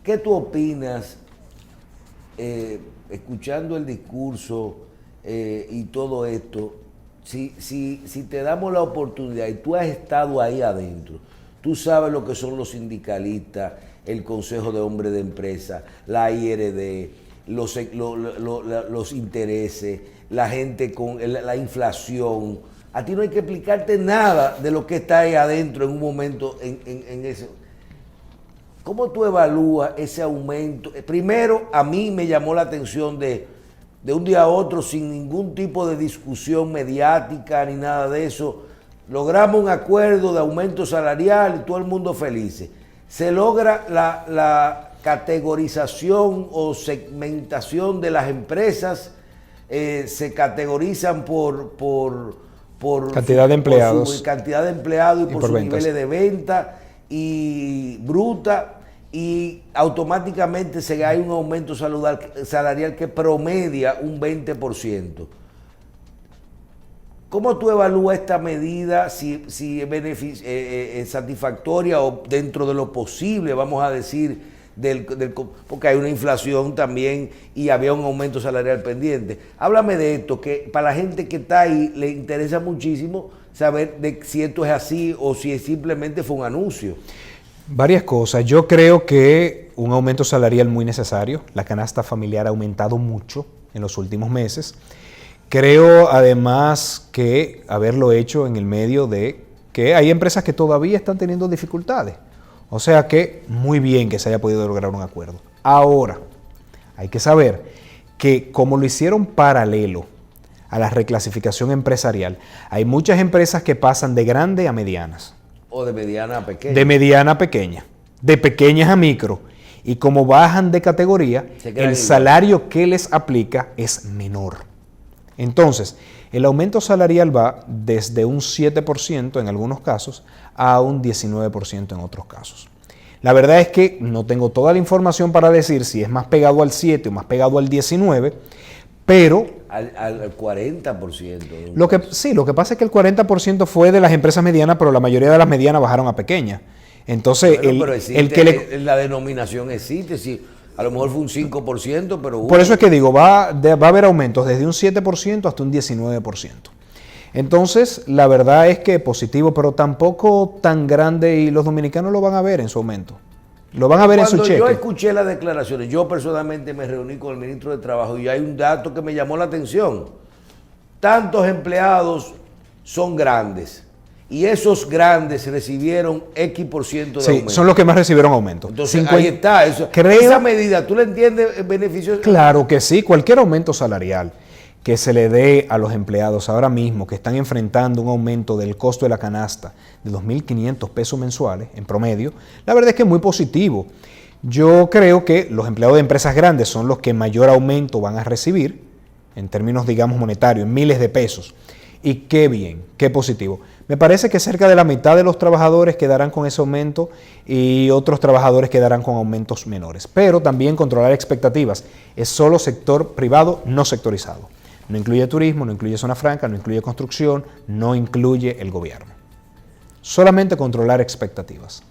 ¿Qué tú opinas, escuchando el discurso y todo esto, si te damos la oportunidad y tú has estado ahí adentro, tú sabes lo que son los sindicalistas, el Consejo de Hombres de Empresa, la IRD, los intereses, la gente con la inflación. A ti no hay que explicarte nada de lo que está ahí adentro en un momento en eso. ¿Cómo tú evalúas ese aumento? Primero, a mí me llamó la atención de un día a otro, sin ningún tipo de discusión mediática ni nada de eso, logramos un acuerdo de aumento salarial y todo el mundo feliz. Se logra la categorización o segmentación de las empresas, se categorizan por cantidad de empleados. Por su cantidad de empleados y por sus ventas. niveles de venta y bruta, y automáticamente hay un aumento salarial que promedia un 20%. ¿Cómo tú evalúas esta medida, si es satisfactoria o dentro de lo posible, vamos a decir, porque hay una inflación también y había un aumento salarial pendiente? Háblame de esto, que para la gente que está ahí le interesa muchísimo saber si esto es así o si simplemente fue un anuncio. Varias cosas. Yo creo que un aumento salarial muy necesario. La canasta familiar ha aumentado mucho en los últimos meses. Creo además que haberlo hecho en el medio de que hay empresas que todavía están teniendo dificultades. O sea que muy bien que se haya podido lograr un acuerdo. Ahora, hay que saber que como lo hicieron paralelo a la reclasificación empresarial, hay muchas empresas que pasan de grande a medianas. O de mediana a pequeña. De mediana a pequeña, de pequeñas a micro. Y como bajan de categoría, el salario que les aplica es menor. Entonces, el aumento salarial va desde un 7% en algunos casos a un 19% en otros casos. La verdad es que no tengo toda la información para decir si es más pegado al 7 o más pegado al 19, pero al 40%. Lo que pasa es que el 40% fue de las empresas medianas, pero la mayoría de las medianas bajaron a pequeñas. Entonces, pero la denominación existe, sí, a lo mejor fue un 5%, pero... Por eso es que digo, va a haber aumentos desde un 7% hasta un 19%. Entonces, la verdad es que positivo, pero tampoco tan grande, y los dominicanos lo van a ver en su aumento. Lo van a ver en su cheque. Cuando yo escuché las declaraciones, yo personalmente me reuní con el ministro de Trabajo y hay un dato que me llamó la atención. Tantos empleados son grandes y esos grandes recibieron X% de aumento. Sí, son los que más recibieron aumento. Entonces, ahí está. Esa medida, ¿tú le entiendes beneficios? Claro que sí. Cualquier aumento salarial que se le dé a los empleados ahora mismo que están enfrentando un aumento del costo de la canasta de 2.500 pesos mensuales en promedio, la verdad es que es muy positivo. Yo creo que los empleados de empresas grandes son los que mayor aumento van a recibir, en términos, digamos, monetarios, en miles de pesos. Y qué bien, qué positivo. Me parece que cerca de la mitad de los trabajadores quedarán con ese aumento y otros trabajadores quedarán con aumentos menores. Pero también controlar expectativas. Es solo sector privado, no sectorizado. No incluye turismo, no incluye zona franca, no incluye construcción, no incluye el gobierno. Solamente controlar expectativas.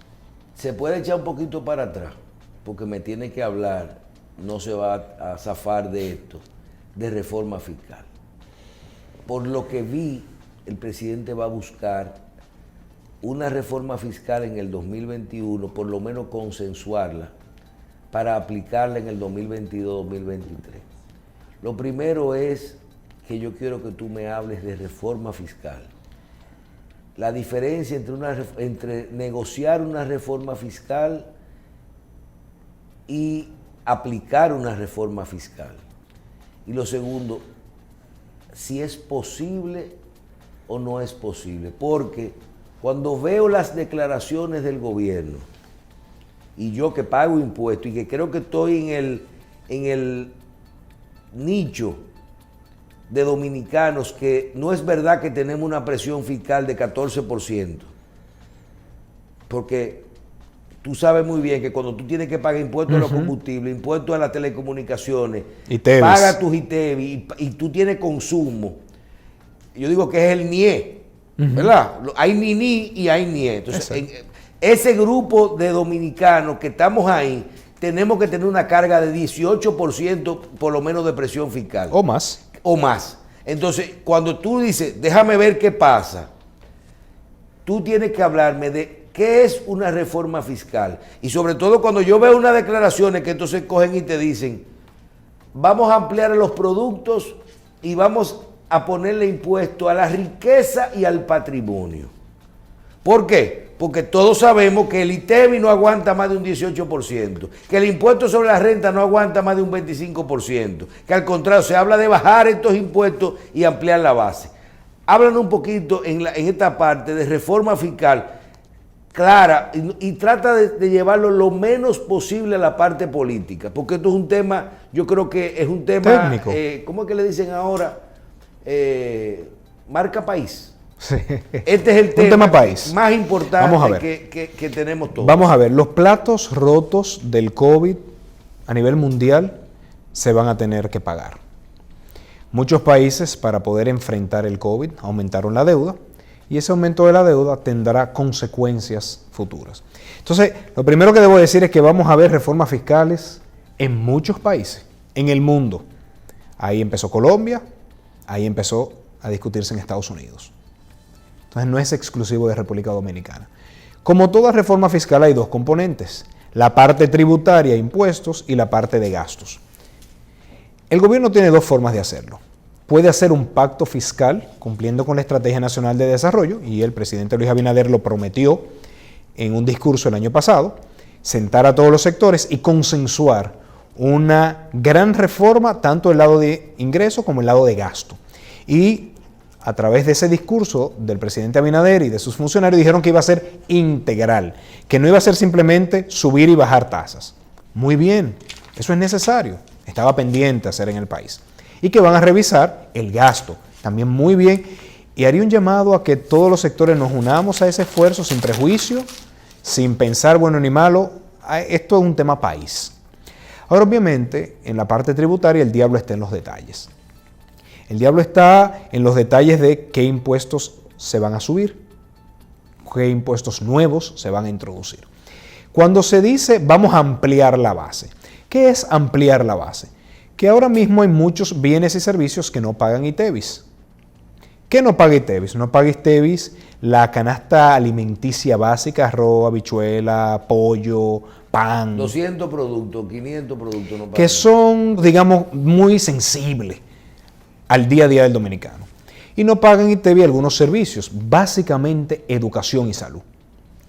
Se puede echar un poquito para atrás, porque me tiene que hablar, no se va a zafar de esto, de reforma fiscal. Por lo que vi, el presidente va a buscar una reforma fiscal en el 2021, por lo menos consensuarla, para aplicarla en el 2022-2023. Lo primero es que yo quiero que tú me hables de reforma fiscal. La diferencia entre negociar una reforma fiscal y aplicar una reforma fiscal. Y lo segundo, si es posible o no es posible. Porque cuando veo las declaraciones del gobierno, y yo que pago impuestos y que creo que estoy en el nicho de dominicanos que no es verdad que tenemos una presión fiscal de 14%, porque tú sabes muy bien que cuando tú tienes que pagar impuestos a los combustibles, impuestos a las telecomunicaciones, pagas tus ITEVI y tú tienes consumo, yo digo que es el NIE, ¿verdad? Hay NINI y hay NIE. Entonces, ese grupo de dominicanos que estamos ahí, tenemos que tener una carga de 18% por lo menos de presión fiscal. O más. O más. Entonces, cuando tú dices, déjame ver qué pasa, tú tienes que hablarme de qué es una reforma fiscal. Y sobre todo cuando yo veo unas declaraciones que entonces cogen y te dicen, vamos a ampliar los productos y vamos a ponerle impuesto a la riqueza y al patrimonio. ¿Por qué? Porque todos sabemos que el ITEVI no aguanta más de un 18%, que el impuesto sobre la renta no aguanta más de un 25%, que al contrario se habla de bajar estos impuestos y ampliar la base. Hablan un poquito en esta parte de reforma fiscal clara y trata de llevarlo lo menos posible a la parte política, porque esto es un tema, yo creo que es un tema técnico. ¿Cómo es que le dicen ahora? Marca país. Sí. Este es el tema país. más importante Vamos a ver. que tenemos todos. Vamos a ver, los platos rotos del COVID a nivel mundial se van a tener que pagar. Muchos países, para poder enfrentar el COVID, aumentaron la deuda y ese aumento de la deuda tendrá consecuencias futuras. Entonces, lo primero que debo decir es que vamos a ver reformas fiscales en muchos países, en el mundo. Ahí empezó Colombia, ahí empezó a discutirse en Estados Unidos. Entonces no es exclusivo de República Dominicana. Como toda reforma fiscal hay dos componentes, la parte tributaria, impuestos, y la parte de gastos. El gobierno tiene dos formas de hacerlo. Puede hacer un pacto fiscal cumpliendo con la Estrategia Nacional de Desarrollo, y el presidente Luis Abinader lo prometió en un discurso el año pasado, sentar a todos los sectores y consensuar una gran reforma, tanto el lado de ingreso como el lado de gasto. Y a través de ese discurso del presidente Abinader y de sus funcionarios dijeron que iba a ser integral, que no iba a ser simplemente subir y bajar tasas. Muy bien, eso es necesario, estaba pendiente hacer en el país. Y que van a revisar el gasto, también muy bien. Y haría un llamado a que todos los sectores nos unamos a ese esfuerzo sin prejuicio, sin pensar bueno ni malo. Esto es un tema país. Ahora, obviamente, en la parte tributaria el diablo está en los detalles. El diablo está en los detalles de qué impuestos se van a subir, qué impuestos nuevos se van a introducir. Cuando se dice vamos a ampliar la base, ¿qué es ampliar la base? Que ahora mismo hay muchos bienes y servicios que no pagan ITEVIS. ¿Qué no paga ITEVIS? No paga ITEVIS la canasta alimenticia básica, arroz, habichuela, pollo, pan. 200 productos, 500 productos no pagan. Que son, digamos, muy sensibles al día a día del dominicano. Y no pagan ITEVIS algunos servicios, básicamente educación y salud.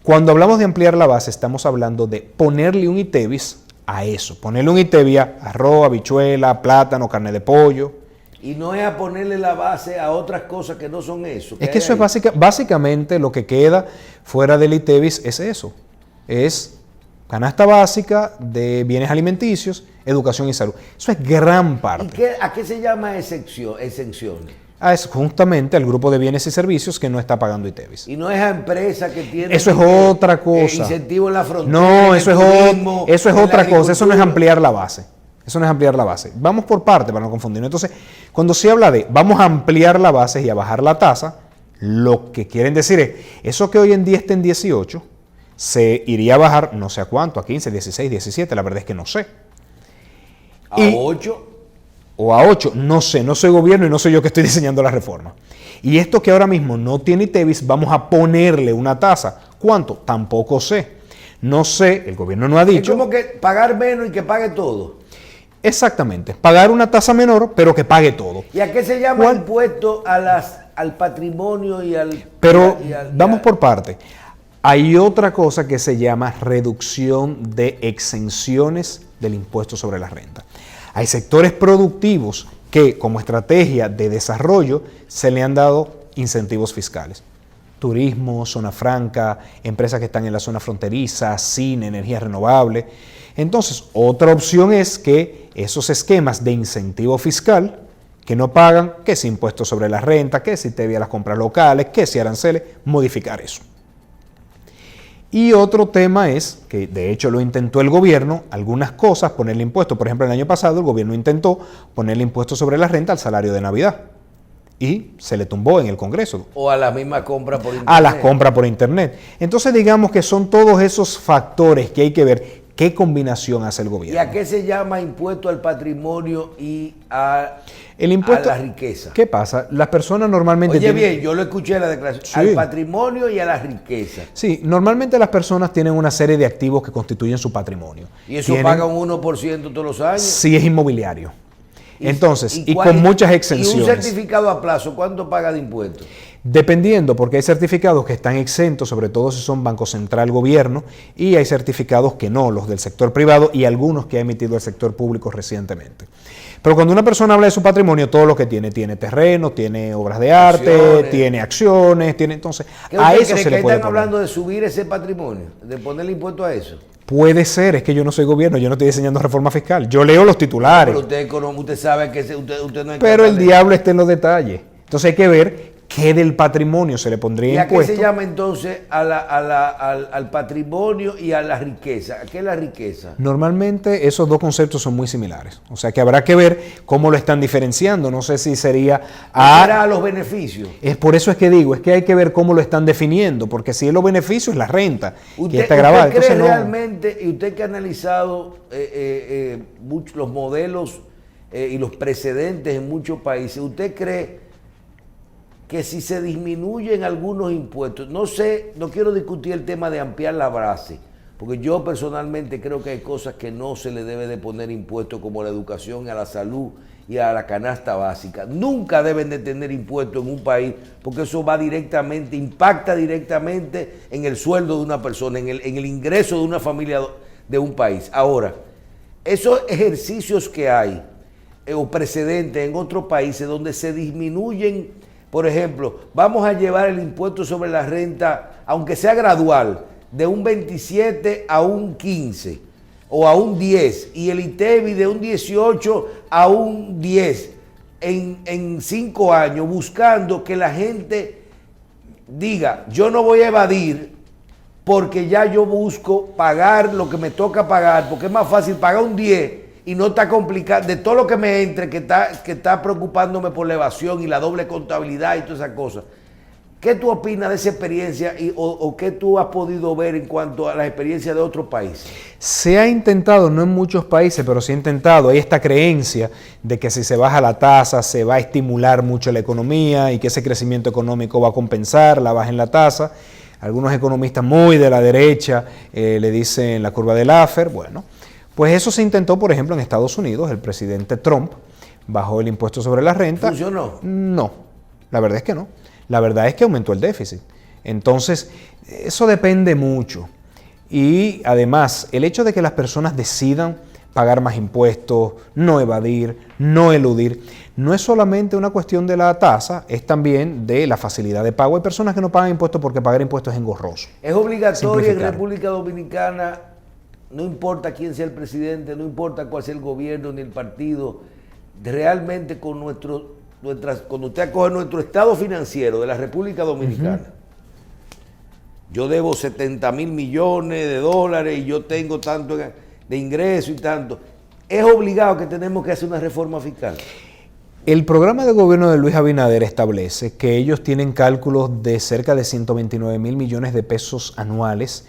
Cuando hablamos de ampliar la base, estamos hablando de ponerle un ITEVIS a eso, ponerle un ITEVIS a arroz, habichuela, plátano, carne de pollo. Y no es a ponerle la base a otras cosas que no son eso. Es que eso es básicamente lo que queda fuera del ITEVIS es eso, es canasta básica de bienes alimenticios, educación y salud. Eso es gran parte. ¿Y a qué se llama exenciones? Es justamente al grupo de bienes y servicios que no está pagando ITEVIS. Y no es a empresa que tiene eso es otra cosa. Incentivo en la frontera. No, eso es otra cosa. Eso no es ampliar la base. Eso no es ampliar la base. Vamos por parte para no confundirnos. Entonces, cuando se habla de vamos a ampliar la base y a bajar la tasa, lo que quieren decir es eso que hoy en día está en 18, se iría a bajar no sé a cuánto, a 15, 16, 17, la verdad es que no sé. ¿A 8? O a 8, no sé, no soy gobierno y no soy yo que estoy diseñando la reforma. Y esto que ahora mismo no tiene ITEVIS, vamos a ponerle una tasa. ¿Cuánto? Tampoco sé. No sé, el gobierno no ha dicho. Es como que pagar menos y que pague todo. Exactamente, pagar una tasa menor, pero que pague todo. ¿Y a qué se llama impuesto al patrimonio y al... Pero vamos por parte. Hay otra cosa que se llama reducción de exenciones del impuesto sobre la renta. Hay sectores productivos que, como estrategia de desarrollo, se le han dado incentivos fiscales. Turismo, zona franca, empresas que están en la zona fronteriza, cine, energía renovable. Entonces, otra opción es que esos esquemas de incentivo fiscal que no pagan, que si impuestos sobre la renta, que si ITEVIS a las compras locales, que si aranceles, modificar eso. Y otro tema es, que de hecho lo intentó el gobierno, algunas cosas, ponerle impuestos. Por ejemplo, el año pasado el gobierno intentó ponerle impuestos sobre la renta al salario de Navidad. Y se le tumbó en el Congreso. O a la misma compra por Internet. A las compras por Internet. Entonces digamos que son todos esos factores que hay que ver qué combinación hace el ¿Y gobierno. a qué se llama impuesto al patrimonio y El impuesto, a la riqueza? ¿qué pasa? Las personas normalmente Oye, tienen- bien, yo lo escuché en la declaración. Sí. Al patrimonio y a la riqueza. Sí, normalmente las personas tienen una serie de activos que constituyen su patrimonio. Y eso Tienen- paga un 1% todos los años. si es inmobiliario. Entonces, y cuál- con muchas Y un exenciones. certificado a plazo, ¿cuánto paga de impuestos? Dependiendo, porque hay certificados que están exentos, sobre todo si son Banco Central, gobierno, y hay certificados que no, los del sector privado y algunos que ha emitido el sector público recientemente. Pero cuando una persona habla de su patrimonio, todo lo que tiene terreno, tiene obras de arte, Acciones. tiene acciones, tiene entonces, ¿Qué a usted eso cree se que le puede están poner. hablando de subir ese patrimonio, de ponerle impuesto a eso? Puede ser, es que yo no soy gobierno, yo no estoy diseñando reforma fiscal, yo leo los titulares. Pero usted sabe que usted no es Pero capaz el de- diablo está en los detalles. Entonces hay que ver qué del patrimonio se le ¿Y pondría a qué impuesto. se llama entonces al patrimonio y a la riqueza? ¿A qué es la riqueza? Normalmente esos dos conceptos son muy similares. O sea que habrá que ver cómo lo están diferenciando. No sé si sería Para los beneficios. Es por eso es que digo, es que hay que ver cómo lo están definiendo, porque si es los beneficios, es la renta, que está grabada. ¿Usted cree Entonces, no- realmente, y usted que ha analizado los modelos y los precedentes en muchos países, ¿usted cree que si se disminuyen algunos impuestos, no sé, no quiero discutir el tema de ampliar la base, porque yo personalmente creo que hay cosas que no se le debe de poner impuestos, como la educación, a la salud y a la canasta básica. Nunca deben de tener impuestos en un país, porque eso va directamente, impacta directamente en el sueldo de una persona, en el ingreso de una familia de un país. Ahora, esos ejercicios que hay, o precedentes en otros países donde se disminuyen. Por ejemplo, vamos a llevar el impuesto sobre la renta, aunque sea gradual, de un 27 a un 15 o a un 10, y el ITEVI de un 18 a un 10 en 5 años, buscando que la gente diga, yo no voy a evadir porque ya yo busco pagar lo que me toca pagar, porque es más fácil pagar un 10 y no está complicado, de todo lo que me entre, que está preocupándome por la evasión y la doble contabilidad y todas esas cosas. ¿Qué tú opinas de esa experiencia o qué tú has podido ver en cuanto a la experiencia de otros países? Se ha intentado, no en muchos países, pero se ha intentado, hay esta creencia de que si se baja la tasa se va a estimular mucho la economía y que ese crecimiento económico va a compensar la baja en la tasa. Algunos economistas muy de la derecha le dicen la curva de Laffer. Bueno, pues eso se intentó, por ejemplo, en Estados Unidos. El presidente Trump bajó el impuesto sobre la renta. ¿Funcionó? No, la verdad es que no. La verdad es que aumentó el déficit. Entonces, eso depende mucho. Y además, el hecho de que las personas decidan pagar más impuestos, no evadir, no eludir, no es solamente una cuestión de la tasa, es también de la facilidad de pago. Hay personas que no pagan impuestos porque pagar impuestos es engorroso. Es obligatorio en Simplificar. República Dominicana, no importa quién sea el presidente, no importa cuál sea el gobierno ni el partido, realmente cuando usted acoge nuestro estado financiero de la República Dominicana, yo debo 70 mil millones de dólares y yo tengo tanto de ingreso y tanto, es obligado que tenemos que hacer una reforma fiscal. El programa de gobierno de Luis Abinader establece que ellos tienen cálculos de cerca de 129 mil millones de pesos anuales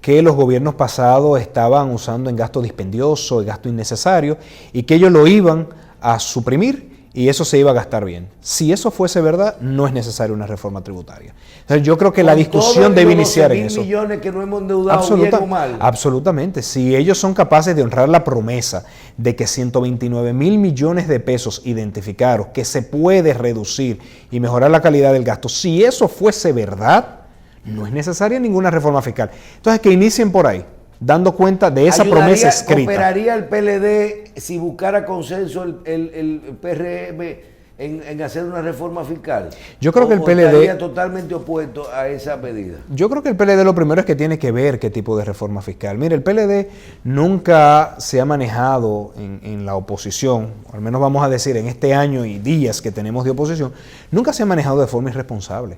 que los gobiernos pasados estaban usando en gasto dispendioso, en gasto innecesario, y que ellos lo iban a suprimir y eso se iba a gastar bien. Si eso fuese verdad, no es necesaria una reforma tributaria. Entonces, yo creo que la discusión debe iniciar en eso. Millones que no hemos endeudado bien o mal. Absolutamente. Si ellos son capaces de honrar la promesa de que 129 mil millones de pesos identificados, que se puede reducir y mejorar la calidad del gasto, si eso fuese verdad, no es necesaria ninguna reforma fiscal. Entonces, que inicien por ahí, dando cuenta de esa promesa escrita. ¿Cooperaría el PLD si buscara consenso el PRM en hacer una reforma fiscal? Yo creo que el ¿O PLD estaría totalmente opuesto a esa medida? Yo creo que el PLD lo primero es que tiene que ver qué tipo de reforma fiscal. Mire, el PLD nunca se ha manejado en la oposición, o al menos vamos a decir en este año y días que tenemos de oposición, nunca se ha manejado de forma irresponsable.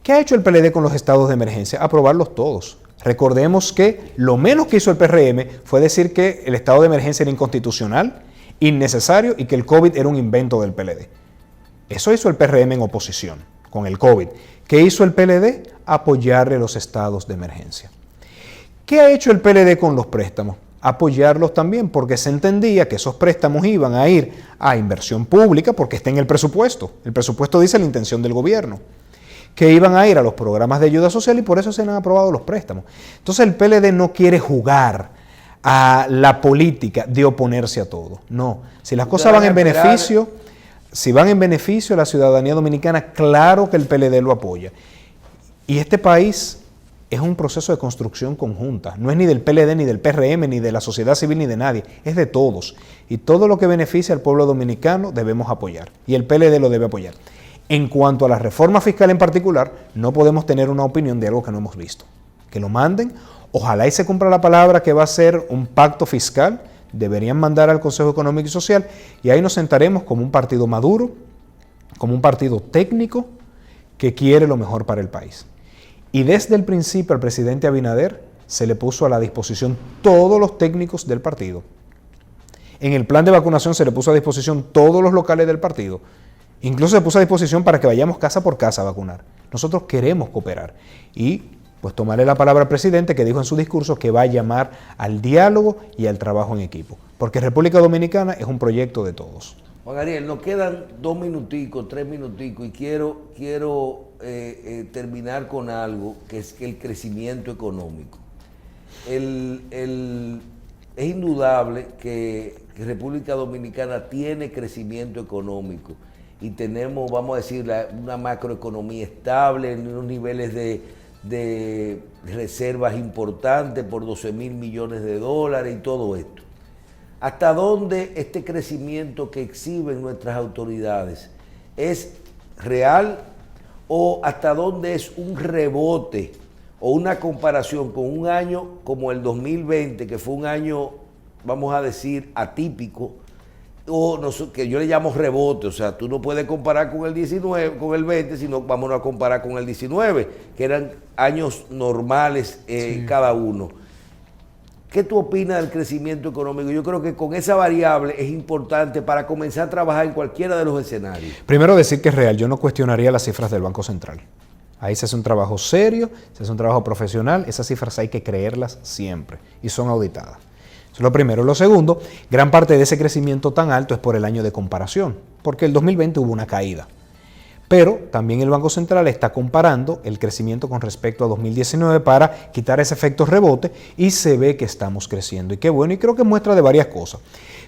¿Qué ha hecho el PLD con los estados de emergencia? Aprobarlos todos. Recordemos que lo menos que hizo el PRM fue decir que el estado de emergencia era inconstitucional, innecesario y que el COVID era un invento del PLD. Eso hizo el PRM en oposición con el COVID. ¿Qué hizo el PLD? Apoyarle los estados de emergencia. ¿Qué ha hecho el PLD con los préstamos? Apoyarlos también, porque se entendía que esos préstamos iban a ir a inversión pública, porque está en el presupuesto. El presupuesto dice la intención del gobierno, que iban a ir a los programas de ayuda social y por eso se han aprobado los préstamos. Entonces el PLD no quiere jugar a la política de oponerse a todo. No, si las cosas van en beneficio, si van en beneficio de la ciudadanía dominicana, claro que el PLD lo apoya. Y este país es un proceso de construcción conjunta, no es ni del PLD, ni del PRM, ni de la sociedad civil, ni de nadie, es de todos. Y todo lo que beneficia al pueblo dominicano debemos apoyar, y el PLD lo debe apoyar. En cuanto a la reforma fiscal en particular, no podemos tener una opinión de algo que no hemos visto. Que lo manden, ojalá y se cumpla la palabra que va a ser un pacto fiscal, deberían mandar al Consejo Económico y Social, y ahí nos sentaremos como un partido maduro, como un partido técnico que quiere lo mejor para el país. Y desde el principio al presidente Abinader se le puso a la disposición todos los técnicos del partido. En el plan de vacunación se le puso a disposición todos los locales del partido. Incluso se puso a disposición para que vayamos casa por casa a vacunar. Nosotros queremos cooperar. Y pues tomaré la palabra al presidente que dijo en su discurso que va a llamar al diálogo y al trabajo en equipo. Porque República Dominicana es un proyecto de todos. Juan Ariel, nos quedan 2 minuticos, 3 minuticos y quiero terminar con algo que es el crecimiento económico. Es indudable que República Dominicana tiene crecimiento económico y tenemos, vamos a decir, una macroeconomía estable en unos niveles de reservas importantes por 12,000 millones de dólares y todo esto. ¿Hasta dónde este crecimiento que exhiben nuestras autoridades es real o hasta dónde es un rebote o una comparación con un año como el 2020, que fue un año, vamos a decir, atípico, o que yo le llamo rebote? O sea, tú no puedes comparar con el 19, con el 20, sino vamos a comparar con el 19, que eran años normales sí, cada uno. ¿Qué tú opinas del crecimiento económico? Yo creo que con esa variable es importante para comenzar a trabajar en cualquiera de los escenarios. Primero decir que es real, yo no cuestionaría las cifras del Banco Central. Ahí se hace un trabajo serio, se hace un trabajo profesional, esas cifras hay que creerlas siempre y son auditadas. Eso es lo primero. Lo segundo, gran parte de ese crecimiento tan alto es por el año de comparación, porque el 2020 hubo una caída. Pero también el Banco Central está comparando el crecimiento con respecto a 2019 para quitar ese efecto rebote y se ve que estamos creciendo. Y qué bueno, y creo que es muestra de varias cosas.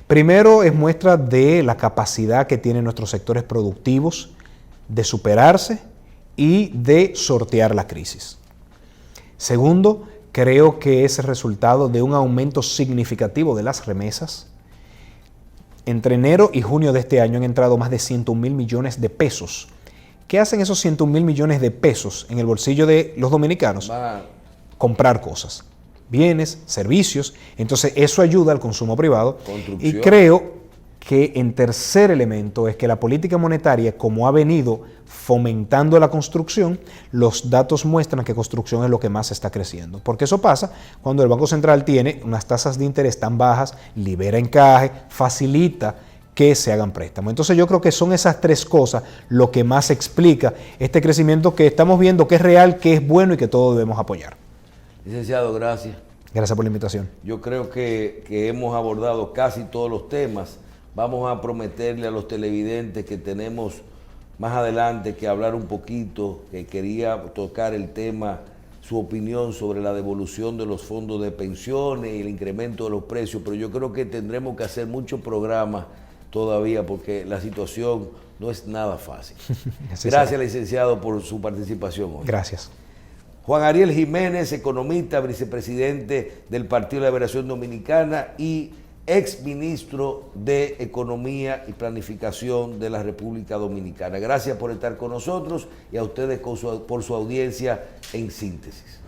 Primero, es muestra de la capacidad que tienen nuestros sectores productivos de superarse y de sortear la crisis. Segundo, creo que es el resultado de un aumento significativo de las remesas. Entre enero y junio de este año han entrado más de 101,000 millones de pesos. ¿Qué hacen esos 101,000 millones de pesos en el bolsillo de los dominicanos? Comprar cosas, bienes, servicios. Entonces eso ayuda al consumo privado. Y creo que en tercer elemento es que la política monetaria, como ha venido fomentando la construcción, los datos muestran que construcción es lo que más está creciendo. Porque eso pasa cuando el Banco Central tiene unas tasas de interés tan bajas, libera encaje, facilita que se hagan préstamos. Entonces yo creo que son esas tres cosas lo que más explica este crecimiento que estamos viendo, que es real, que es bueno y que todos debemos apoyar. Licenciado, gracias. Gracias por la invitación. Yo creo que hemos abordado casi todos los temas. Vamos a prometerle a los televidentes que tenemos más adelante que hablar un poquito, que quería tocar el tema, su opinión sobre la devolución de los fondos de pensiones y el incremento de los precios, pero yo creo que tendremos que hacer muchos programas todavía porque la situación no es nada fácil. Gracias, licenciado, por su participación hoy. Gracias. Juan Ariel Jiménez, economista, vicepresidente del Partido de la Liberación Dominicana y exministro de Economía y Planificación de la República Dominicana. Gracias por estar con nosotros y a ustedes por su audiencia en Síntesis.